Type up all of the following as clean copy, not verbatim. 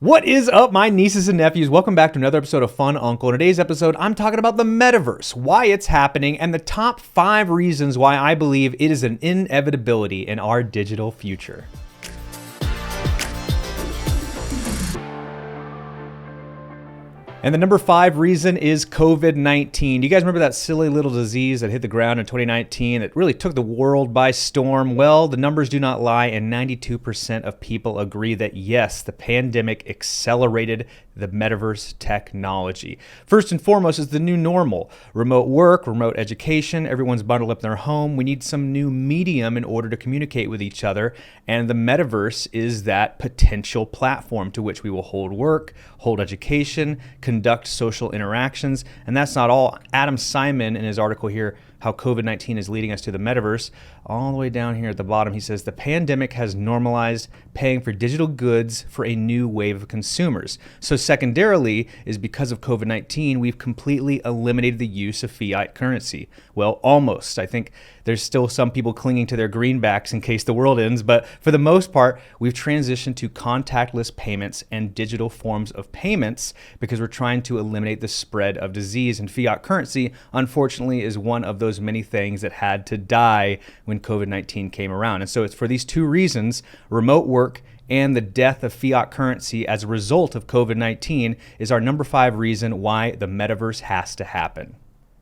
What is up, my nieces and nephews? Welcome back to another episode of Fun Uncle. In today's episode, I'm talking about the Metaverse, why it's happening, and the top 5 reasons why I believe it is an inevitability in our digital future. And the number 5 reason is COVID-19. Do you guys remember that silly little disease that hit the ground in 2019 that really took the world by storm? Well, the numbers do not lie, and 92% of people agree that yes, the pandemic accelerated the metaverse technology. First and foremost is the new normal. Remote work, remote education, everyone's bundled up in their home. We need some new medium in order to communicate with each other, and the metaverse is that potential platform to which we will hold work, hold education, conduct social interactions. And that's not all. Adam Simon, in his article here, How COVID-19 is Leading Us to the Metaverse, all the way down here at the bottom, he says, the pandemic has normalized paying for digital goods for a new wave of consumers. So secondarily is because of COVID-19, we've completely eliminated the use of fiat currency. Well, almost. I think there's still some people clinging to their greenbacks in case the world ends, but for the most part, we've transitioned to contactless payments and digital forms of payments because we're trying to eliminate the spread of disease. And fiat currency, unfortunately, is one of those many things that had to die when COVID-19 came around. And so it's for these 2 reasons, remote work and the death of fiat currency as a result of COVID-19 is our number 5 reason why the metaverse has to happen.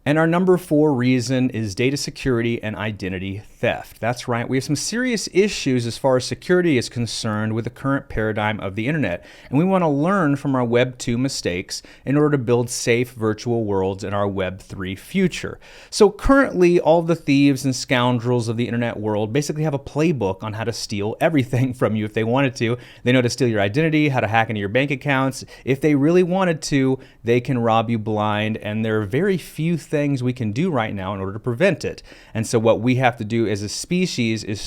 And our number 4 reason is data security and identity theft. That's right, we have some serious issues as far as security is concerned with the current paradigm of the internet. And we want to learn from our Web 2 mistakes in order to build safe virtual worlds in our Web 3 future. So currently, all the thieves and scoundrels of the internet world basically have a playbook on how to steal everything from you if they wanted to. They know how to steal your identity, how to hack into your bank accounts. If they really wanted to, they can rob you blind, and there are very few things we can do right now in order to prevent it. And so what we have to do as a species is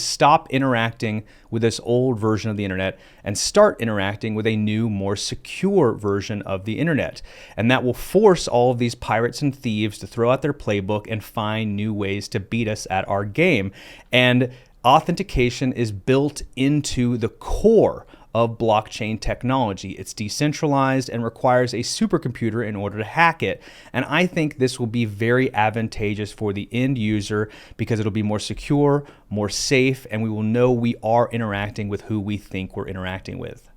stop interacting with this old version of the internet and start interacting with a new, more secure version of the internet. And that will force all of these pirates and thieves to throw out their playbook and find new ways to beat us at our game. And authentication is built into the core of blockchain technology. It's decentralized and requires a supercomputer in order to hack it. And I think this will be very advantageous for the end user because it'll be more secure, more safe, and we will know we are interacting with who we think we're interacting with.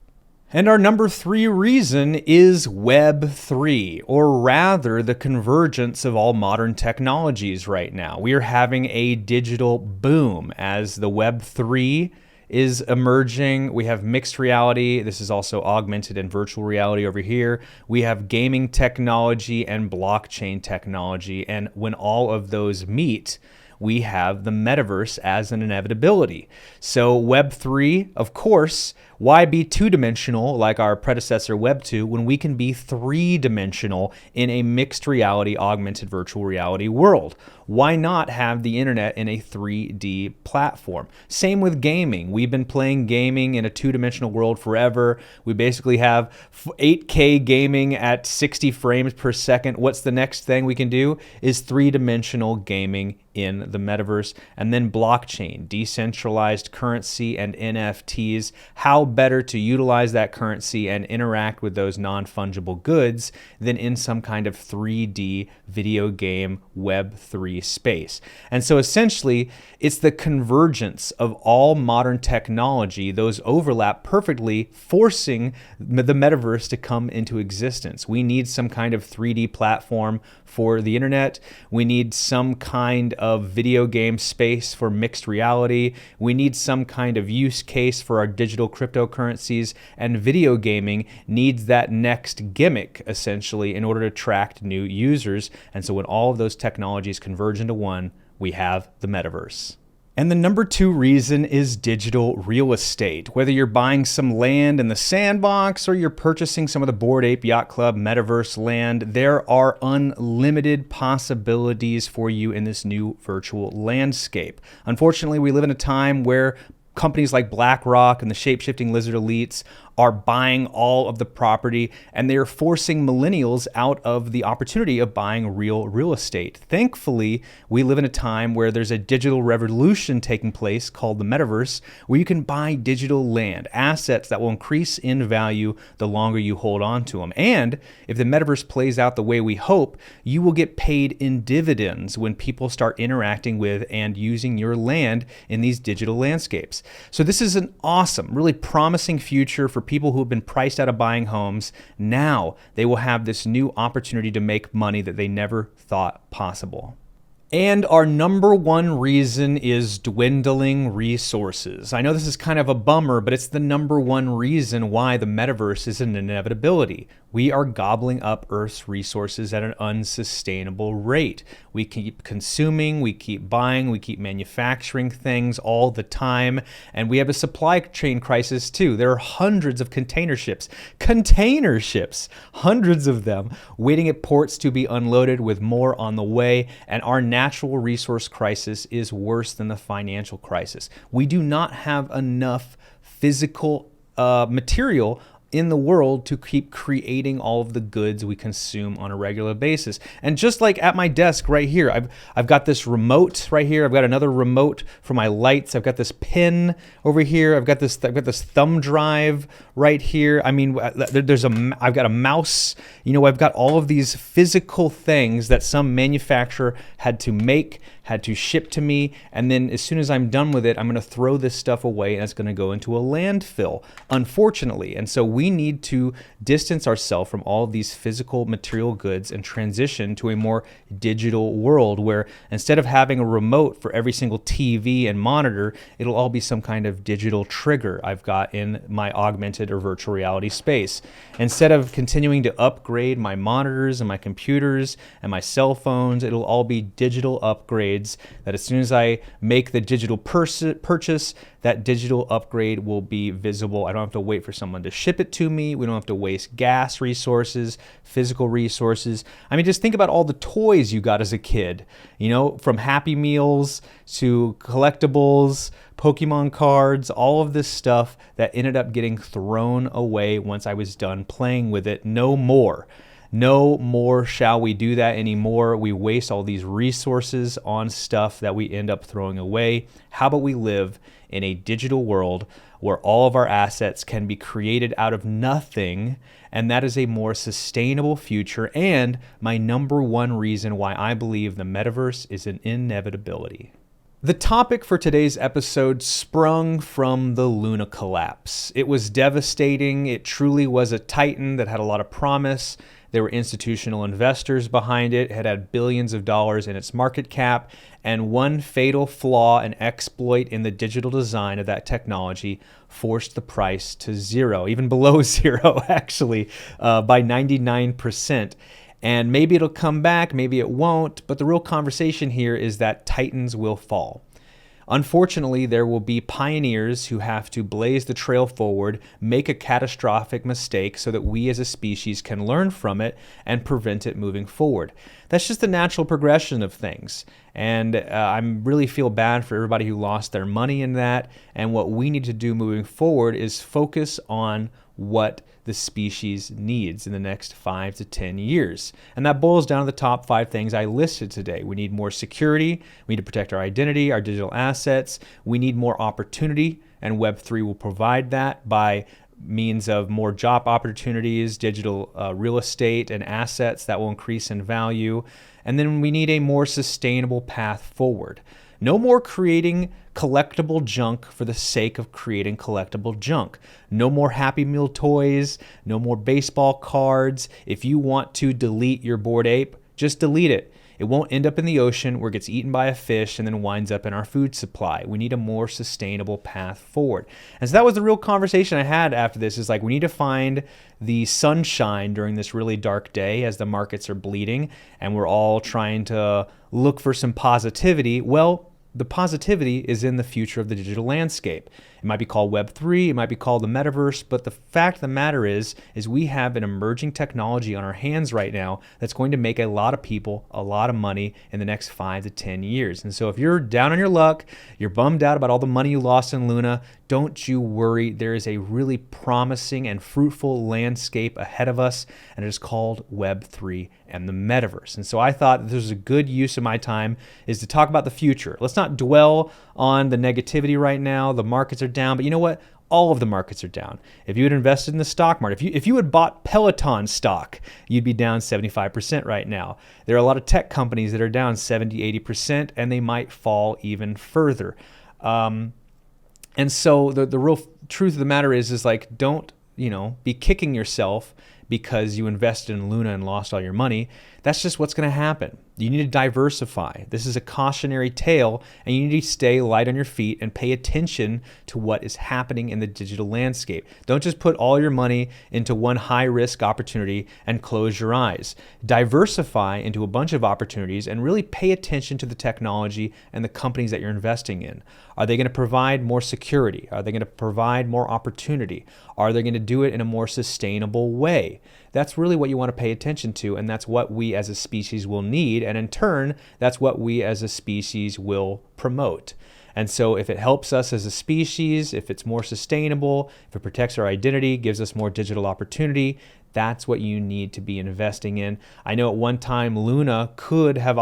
And our number 3 reason is Web 3, or rather the convergence of all modern technologies right now. We are having a digital boom as the Web 3 is emerging. We have mixed reality. This is also augmented and virtual reality over here. We have gaming technology and blockchain technology. And when all of those meet, we have the metaverse as an inevitability. So Web 3, of course, why be 2-dimensional like our predecessor Web 2 when we can be 3-dimensional in a mixed reality, augmented virtual reality world? Why not have the internet in a 3D platform? Same with gaming. We've been playing gaming in a 2-dimensional world forever. We basically have 8K gaming at 60 frames per second. What's the next thing we can do is 3-dimensional gaming in the metaverse. And then blockchain, decentralized currency and NFTs. How better to utilize that currency and interact with those non-fungible goods than in some kind of 3D video game Web 3 space. And so essentially, it's the convergence of all modern technology. Those overlap perfectly, forcing the metaverse to come into existence. We need some kind of 3D platform for the internet. We need some kind of video game space for mixed reality. We need some kind of use case for our digital cryptocurrencies, and video gaming needs that next gimmick essentially in order to attract new users. And so when all of those technologies converge into one, we have the metaverse. And the number 2 reason is digital real estate. Whether you're buying some land in the sandbox or you're purchasing some of the Bored Ape Yacht Club metaverse land, there are unlimited possibilities for you in this new virtual landscape. Unfortunately, we live in a time where companies like BlackRock and the shape-shifting lizard elites are buying all of the property, and they are forcing millennials out of the opportunity of buying real estate. Thankfully, we live in a time where there's a digital revolution taking place called the Metaverse, where you can buy digital land, assets that will increase in value the longer you hold on to them. And if the Metaverse plays out the way we hope, you will get paid in dividends when people start interacting with and using your land in these digital landscapes. So this is an awesome, really promising future for people who have been priced out of buying homes. Now they will have this new opportunity to make money that they never thought possible. And our number one reason is dwindling resources. I know this is kind of a bummer, but it's the number one reason why the metaverse is an inevitability. We are gobbling up Earth's resources at an unsustainable rate. We keep consuming, we keep buying, we keep manufacturing things all the time, and we have a supply chain crisis too. There are hundreds of container ships, hundreds of them waiting at ports to be unloaded with more on the way, and our natural resource crisis is worse than the financial crisis. We do not have enough physical material in the world to keep creating all of the goods we consume on a regular basis. And just like at my desk right here, I've got this remote right here. I've got another remote for my lights. I've got this pen over here. I've got this thumb drive right here. I mean, I've got a mouse. You know, I've got all of these physical things that some manufacturer had to make, had to ship to me, and then as soon as I'm done with it, I'm going to throw this stuff away and it's going to go into a landfill, unfortunately. And so we need to distance ourselves from all of these physical material goods and transition to a more digital world where instead of having a remote for every single TV and monitor, it'll all be some kind of digital trigger I've got in my augmented or virtual reality space. Instead of continuing to upgrade my monitors and my computers and my cell phones, it'll all be digital upgrades that as soon as I make the digital purchase, that digital upgrade will be visible. I don't have to wait for someone to ship it to me. We don't have to waste gas resources, physical resources. I mean, just think about all the toys you got as a kid, you know, from Happy Meals to collectibles, Pokemon cards, all of this stuff that ended up getting thrown away once I was done playing with it. No more. No more shall we do that anymore. We waste all these resources on stuff that we end up throwing away. How about we live in a digital world where all of our assets can be created out of nothing, and that is a more sustainable future and my number one reason why I believe the metaverse is an inevitability. The topic for today's episode sprung from the Luna collapse. It was devastating. It truly was a titan that had a lot of promise. There were institutional investors behind it. It had billions of dollars in its market cap, and one fatal flaw and exploit in the digital design of that technology forced the price to zero, even below zero, actually, by 99%. And maybe it'll come back, maybe it won't, but the real conversation here is that titans will fall. Unfortunately, there will be pioneers who have to blaze the trail forward, make a catastrophic mistake so that we as a species can learn from it and prevent it moving forward. That's just the natural progression of things. And I really feel bad for everybody who lost their money in that. And what we need to do moving forward is focus on what the species needs in the next 5 to 10 years. And that boils down to the top 5 things I listed today. We need more security. We need to protect our identity, our digital assets. We need more opportunity, and Web3 will provide that by means of more job opportunities, digital real estate and assets that will increase in value. And then we need a more sustainable path forward. No more creating collectible junk for the sake of creating collectible junk. No more Happy Meal toys, no more baseball cards. If you want to delete your Bored Ape, just delete it. It won't end up in the ocean where it gets eaten by a fish and then winds up in our food supply. We need a more sustainable path forward. And so that was the real conversation I had after this, is like we need to find the sunshine during this really dark day as the markets are bleeding and we're all trying to look for some positivity. Well, the positivity is in the future of the digital landscape. It might be called Web3, it might be called the Metaverse, but the fact of the matter is we have an emerging technology on our hands right now that's going to make a lot of people a lot of money in the next 5 to 10 years. And so if you're down on your luck, you're bummed out about all the money you lost in Luna, don't you worry. There is a really promising and fruitful landscape ahead of us, and it is called Web3 and the Metaverse. And so I thought this was a good use of my time is to talk about the future. Let's not dwell on the negativity right now. The markets are down, but you know what? All of the markets are down. If you had invested in the stock market, if you had bought Peloton stock, you'd be down 75% right now. There are a lot of tech companies that are down 70, 80%, and they might fall even further. And so the real truth of the matter is like, don't, be kicking yourself because you invested in Luna and lost all your money. That's just what's going to happen. You need to diversify. This is a cautionary tale, and you need to stay light on your feet and pay attention to what is happening in the digital landscape. Don't just put all your money into one high-risk opportunity and close your eyes. Diversify into a bunch of opportunities and really pay attention to the technology and the companies that you're investing in. Are they going to provide more security? Are they going to provide more opportunity? Are they going to do it in a more sustainable way? That's really what you want to pay attention to, and that's what we as a species will need, and in turn, that's what we as a species will promote. And so if it helps us as a species, if it's more sustainable, if it protects our identity, gives us more digital opportunity, that's what you need to be investing in. I know at one time Luna could have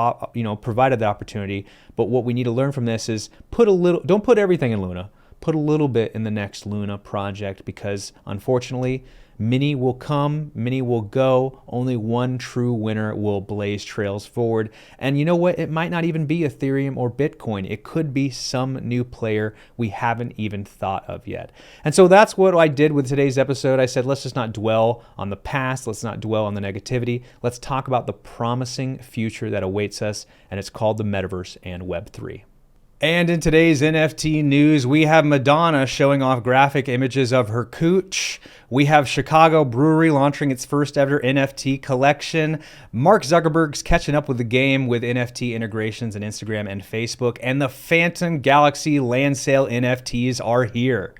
provided the opportunity, but what we need to learn from this is don't put everything in Luna. Put a little bit in the next Luna project, because unfortunately, many will come, many will go. Only one true winner will blaze trails forward. And you know what? It might not even be Ethereum or Bitcoin. It could be some new player we haven't even thought of yet. And so that's what I did with today's episode. I said, let's just not dwell on the past. Let's not dwell on the negativity. Let's talk about the promising future that awaits us. And it's called the Metaverse and Web3. And in today's NFT news, we have Madonna showing off graphic images of her cooch. We have Chicago Brewery launching its first ever NFT collection. Mark Zuckerberg's catching up with the game with NFT integrations in Instagram and Facebook. And the Phantom Galaxy land sale NFTs are here.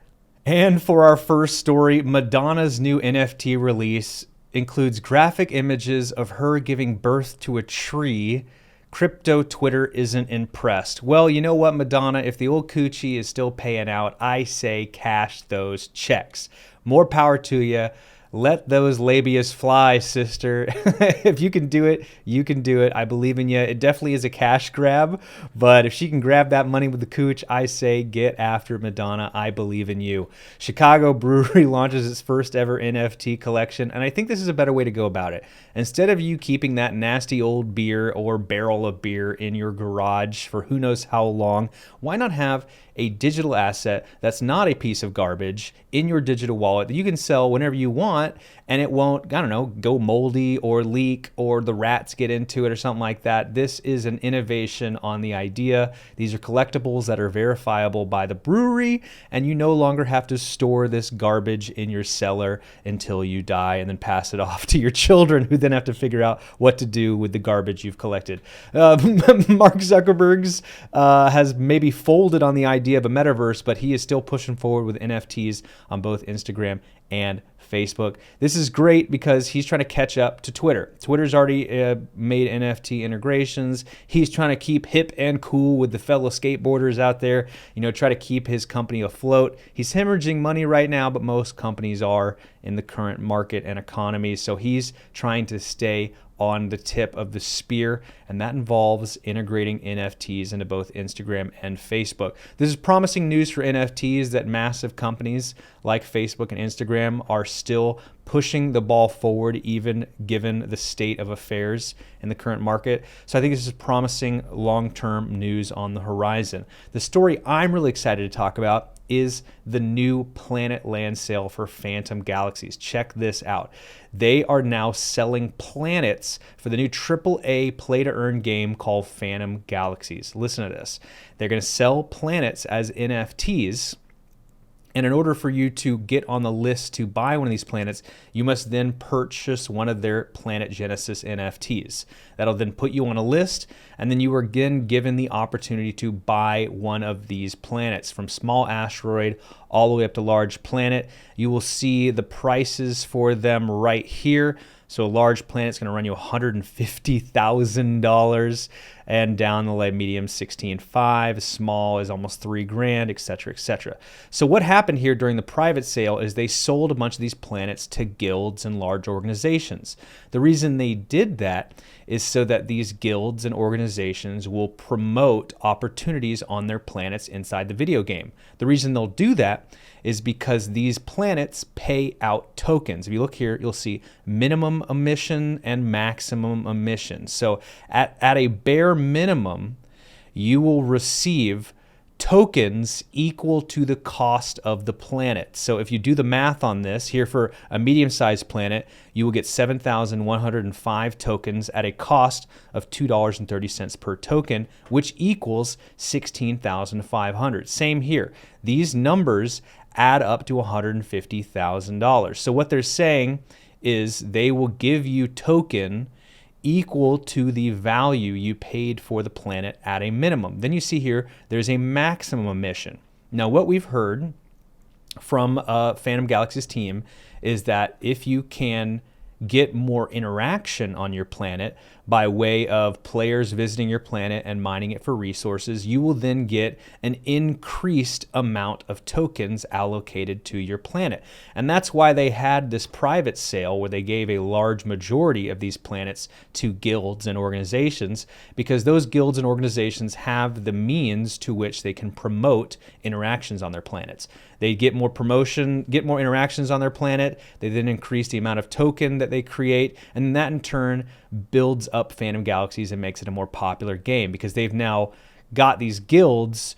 And for our first story, Madonna's new NFT release includes graphic images of her giving birth to a tree. Crypto Twitter isn't impressed. Well, you know what, Madonna? If the old coochie is still paying out, I say cash those checks. More power to you. Let those labias fly, sister. If you can do it, you can do it. I believe in you. It definitely is a cash grab, but if she can grab that money with the cooch, I say get after Madonna. I believe in you. Chicago Brewery launches its first ever NFT collection, and I think this is a better way to go about it. Instead of you keeping that nasty old beer or barrel of beer in your garage for who knows how long, why not have a digital asset that's not a piece of garbage in your digital wallet that you can sell whenever you want, and it won't, go moldy or leak or the rats get into it or something like that. This is an innovation on the idea. These are collectibles that are verifiable by the brewery, and you no longer have to store this garbage in your cellar until you die and then pass it off to your children, who then have to figure out what to do with the garbage you've collected. Mark Zuckerberg's has maybe folded on the idea of a metaverse, but he is still pushing forward with NFTs on both Instagram and Facebook. This is great because he's trying to catch up to Twitter. Twitter's already made NFT integrations. He's trying to keep hip and cool with the fellow skateboarders out there, try to keep his company afloat. He's hemorrhaging money right now, but most companies are in the current market and economy. So he's trying to stay on the tip of the spear, and that involves integrating NFTs into both Instagram and Facebook. This is promising news for NFTs that massive companies like Facebook and Instagram are still pushing the ball forward, even given the state of affairs in the current market. So I think this is promising long-term news on the horizon. The story I'm really excited to talk about is the new Planet land sale for Phantom Galaxies. Check this out. They are now selling planets for the new AAA play-to-earn game called Phantom Galaxies. Listen to this. They're going to sell planets as NFTs. And in order for you to get on the list to buy one of these planets, you must then purchase one of their Planet Genesis NFTs. That'll then put you on a list, and then you are again given the opportunity to buy one of these planets, from small asteroid all the way up to Large Planet. You will see the prices for them right here. So a large planet's going to run you $150,000, and down the line, medium 16.5, small is almost $3,000, etc., etc. So what happened here during the private sale is they sold a bunch of these planets to guilds and large organizations. The reason they did that is so that these guilds and organizations will promote opportunities on their planets inside the video game. The reason they'll do that is because these planets pay out tokens. If you look here, you'll see minimum emission and maximum emission. So at a bare minimum, you will receive tokens equal to the cost of the planet. So if you do the math on this, here for a medium-sized planet, you will get 7,105 tokens at a cost of $2.30 per token, which equals 16,500. Same here. These numbers add up to $150,000. So what they're saying is they will give you token equal to the value you paid for the planet at a minimum. Then you see here, there's a maximum emission. Now, what we've heard from Phantom Galaxy's team is that if you can get more interaction on your planet by way of players visiting your planet and mining it for resources, you will then get an increased amount of tokens allocated to your planet. And that's why they had this private sale where they gave a large majority of these planets to guilds and organizations, because those guilds and organizations have the means to which they can promote interactions on their planets. They get more promotion, get more interactions on their planet. They then increase the amount of token that they create, and that in turn builds up Phantom Galaxies and makes it a more popular game, because they've now got these guilds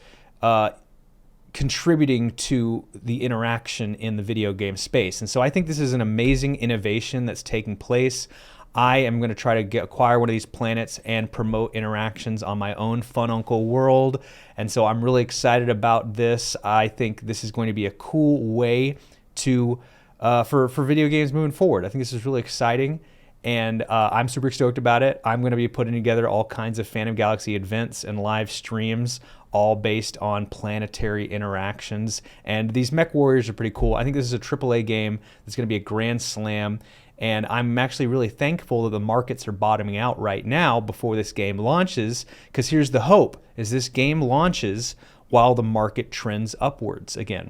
contributing to the interaction in the video game space. And so I think this is an amazing innovation that's taking place. I am going to try to acquire one of these planets and promote interactions on my own fununcle world. And so I'm really excited about this. I think this is going to be a cool way to for video games moving forward. I think this is really exciting, and I'm super stoked about it. I'm going to be putting together all kinds of Phantom Galaxy events and live streams, all based on planetary interactions. And these Mech Warriors are pretty cool. I think this is a AAA game that's going to be a grand slam. And I'm actually really thankful that the markets are bottoming out right now before this game launches, because here's the hope, is this game launches while the market trends upwards again.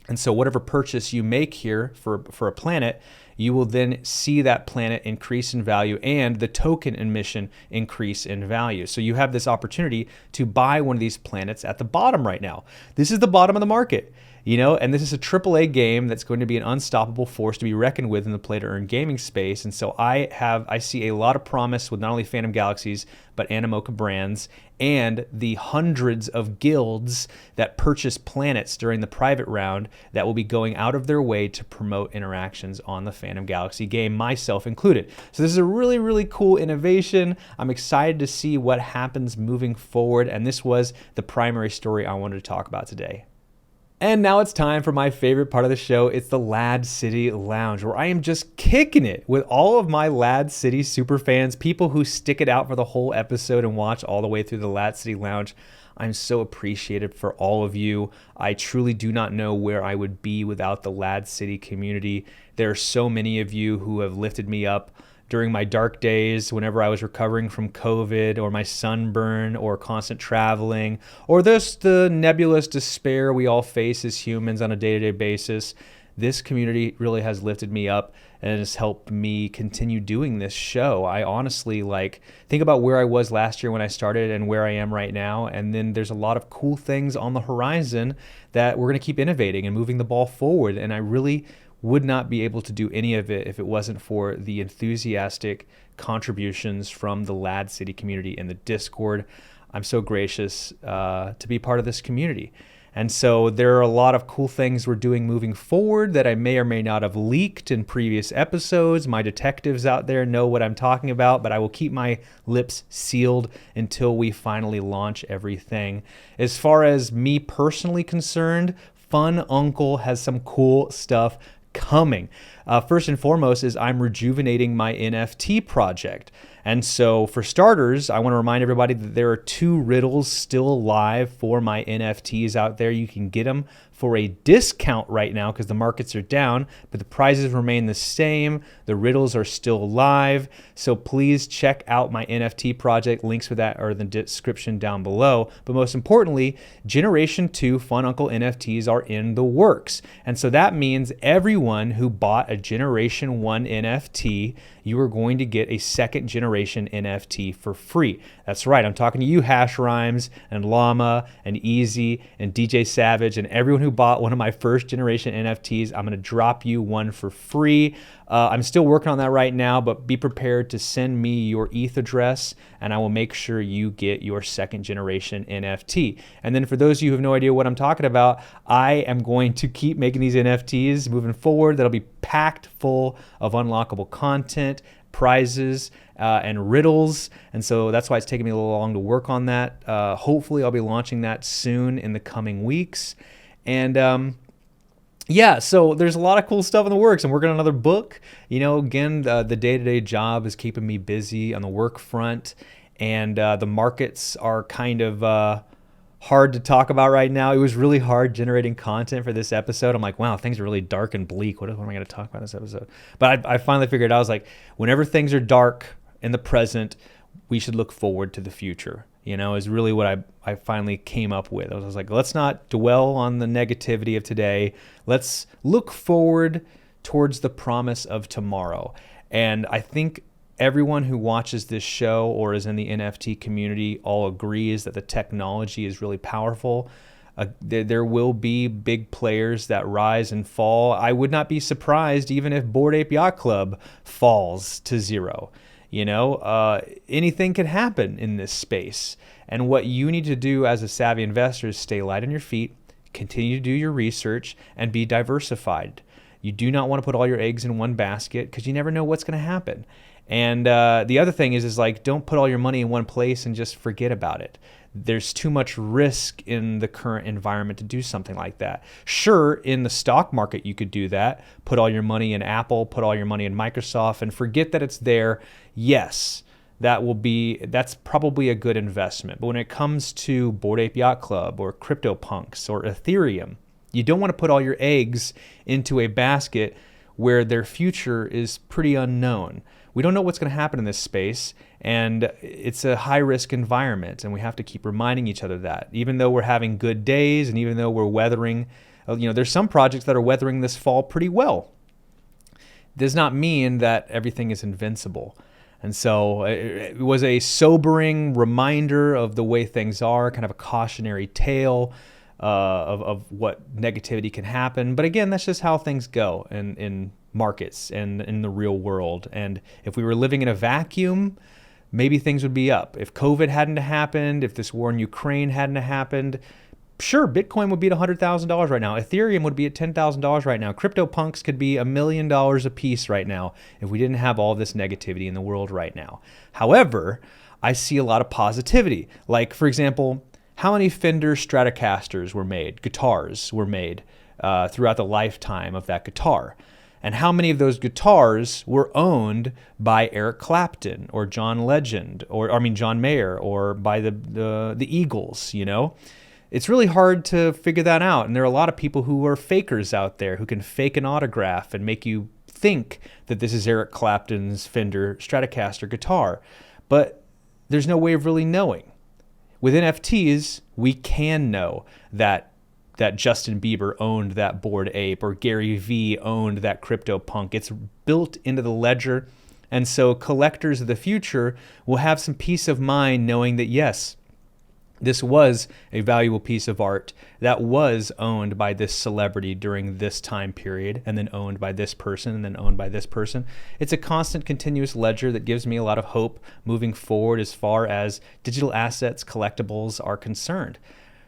And so whatever purchase you make here for a planet, you will then see that planet increase in value and the token emission increase in value. So you have this opportunity to buy one of these planets at the bottom right now. This is the bottom of the market. You know, and this is a AAA game that's going to be an unstoppable force to be reckoned with in the play-to-earn gaming space. And so I see a lot of promise with not only Phantom Galaxies, but Animoca Brands and the hundreds of guilds that purchase planets during the private round that will be going out of their way to promote interactions on the Phantom Galaxy game, myself included. So this is a really, really cool innovation. I'm excited to see what happens moving forward. And this was the primary story I wanted to talk about today. And now it's time for my favorite part of the show. It's the LADZ City Lounge, where I am just kicking it with all of my LADZ City super fans, people who stick it out for the whole episode and watch all the way through the LADZ City Lounge. I'm so appreciative for all of you. I truly do not know where I would be without the LADZ City community. There are so many of you who have lifted me up during my dark days, whenever I was recovering from COVID or my sunburn or constant traveling, or the nebulous despair we all face as humans on a day-to-day basis. This community really has lifted me up and has helped me continue doing this show. I honestly think about where I was last year when I started and where I am right now. And then there's a lot of cool things on the horizon that we're going to keep innovating and moving the ball forward. And I really would not be able to do any of it if it wasn't for the enthusiastic contributions from the LADZ City community in the Discord. I'm so gracious to be part of this community. And so there are a lot of cool things we're doing moving forward that I may or may not have leaked in previous episodes. My detectives out there know what I'm talking about, but I will keep my lips sealed until we finally launch everything. As far as me personally concerned, fununcle has some cool stuff coming. First and foremost is I'm rejuvenating my NFT project. And so for starters, I want to remind everybody that there are 2 riddles still live for my NFTs out there. You can get them for a discount right now because the markets are down, but the prizes remain the same. The riddles are still live. So please check out my NFT project. Links for that are in the description down below. But most importantly, Generation 2 fununcle NFTs are in the works. And so that means everyone who bought a Generation 1 NFT, you are going to get a 2nd generation NFT for free. That's right. I'm talking to you, Hash Rhymes and Llama and Easy and DJ Savage and everyone who bought one of my 1st generation NFTs. I'm going to drop you one for free. I'm still working on that right now, but be prepared to send me your ETH address and I will make sure you get your 2nd generation NFT. And then for those of you who have no idea what I'm talking about, I am going to keep making these NFTs moving forward. That'll be packed full of unlockable content, prizes, and riddles. And so that's why it's taking me a little long to work on that. Hopefully I'll be launching that soon in the coming weeks. And yeah, so there's a lot of cool stuff in the works. I'm working on another book. Again, the day-to-day job is keeping me busy on the work front. And the markets are kind of hard to talk about right now. It was really hard generating content for this episode. I'm like, wow, things are really dark and bleak. What am I going to talk about in this episode? But I finally figured out, I was like, whenever things are dark in the present, we should look forward to the future. Is really what I finally came up with. I was like, let's not dwell on the negativity of today. Let's look forward towards the promise of tomorrow. And I think everyone who watches this show or is in the NFT community all agrees that the technology is really powerful. There will be big players that rise and fall. I would not be surprised even if Bored Ape Yacht Club falls to zero. Anything can happen in this space. And what you need to do as a savvy investor is stay light on your feet, continue to do your research, and be diversified. You do not want to put all your eggs in one basket because you never know what's going to happen. And the other thing is like, don't put all your money in one place and just forget about it. There's too much risk in the current environment to do something like that. Sure, in the stock market, you could do that. Put all your money in Apple, put all your money in Microsoft, and forget that it's there. Yes, that's probably a good investment. But when it comes to Bored Ape Yacht Club or CryptoPunks or Ethereum, you don't want to put all your eggs into a basket where their future is pretty unknown. We don't know what's going to happen in this space, and it's a high-risk environment, and we have to keep reminding each other that. Even though we're having good days and even though we're weathering, there's some projects that are weathering this fall pretty well. Does not mean that everything is invincible. And so it was a sobering reminder of the way things are, kind of a cautionary tale of what negativity can happen. But again, that's just how things go in markets and in the real world. And if we were living in a vacuum, maybe things would be up. If COVID hadn't happened, if this war in Ukraine hadn't happened, sure, Bitcoin would be at $100,000 right now. Ethereum would be at $10,000 right now. CryptoPunks could be $1 million a piece right now if we didn't have all this negativity in the world right now. However, I see a lot of positivity. Like, for example, how many Fender Stratocasters were made, guitars were made throughout the lifetime of that guitar? And how many of those guitars were owned by Eric Clapton or John Legend, John Mayer, or by the Eagles, It's really hard to figure that out. And there are a lot of people who are fakers out there who can fake an autograph and make you think that this is Eric Clapton's Fender Stratocaster guitar. But there's no way of really knowing. With NFTs, we can know that Justin Bieber owned that Bored Ape or Gary Vee owned that CryptoPunk. It's built into the ledger. And so collectors of the future will have some peace of mind knowing that, yes, this was a valuable piece of art that was owned by this celebrity during this time period and then owned by this person and then owned by this person. It's a constant, continuous ledger that gives me a lot of hope moving forward as far as digital assets, collectibles are concerned.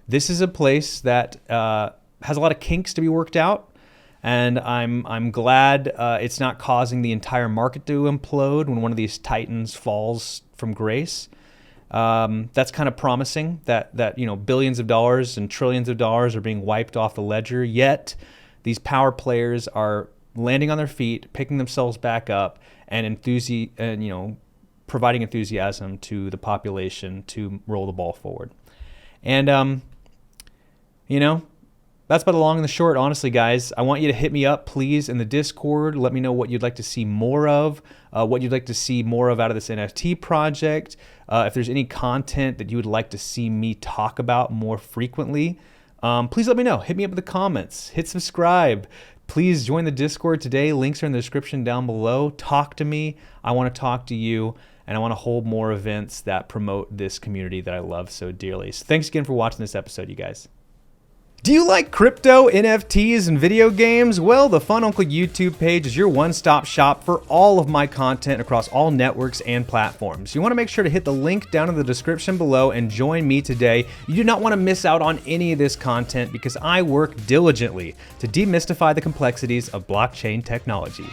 This is a place that has a lot of kinks to be worked out, and I'm glad it's not causing the entire market to implode when one of these titans falls from grace. That's kind of promising that billions of dollars and trillions of dollars are being wiped off the ledger, yet these power players are landing on their feet, picking themselves back up, and providing enthusiasm to the population to roll the ball forward. And, you know, that's about the long and the short, honestly, guys. I want you to hit me up, please, in the Discord. Let me know what you'd like to see more of, what you'd like to see more of out of this NFT project. If there's any content that you would like to see me talk about more frequently, please let me know. Hit me up in the comments. Hit subscribe. Please join the Discord today. Links are in the description down below. Talk to me. I want to talk to you, and I want to hold more events that promote this community that I love so dearly. So thanks again for watching this episode, you guys. Do you like crypto, NFTs, and video games? Well, the Fununcle YouTube page is your one-stop shop for all of my content across all networks and platforms. You want to make sure to hit the link down in the description below and join me today. You do not want to miss out on any of this content because I work diligently to demystify the complexities of blockchain technology.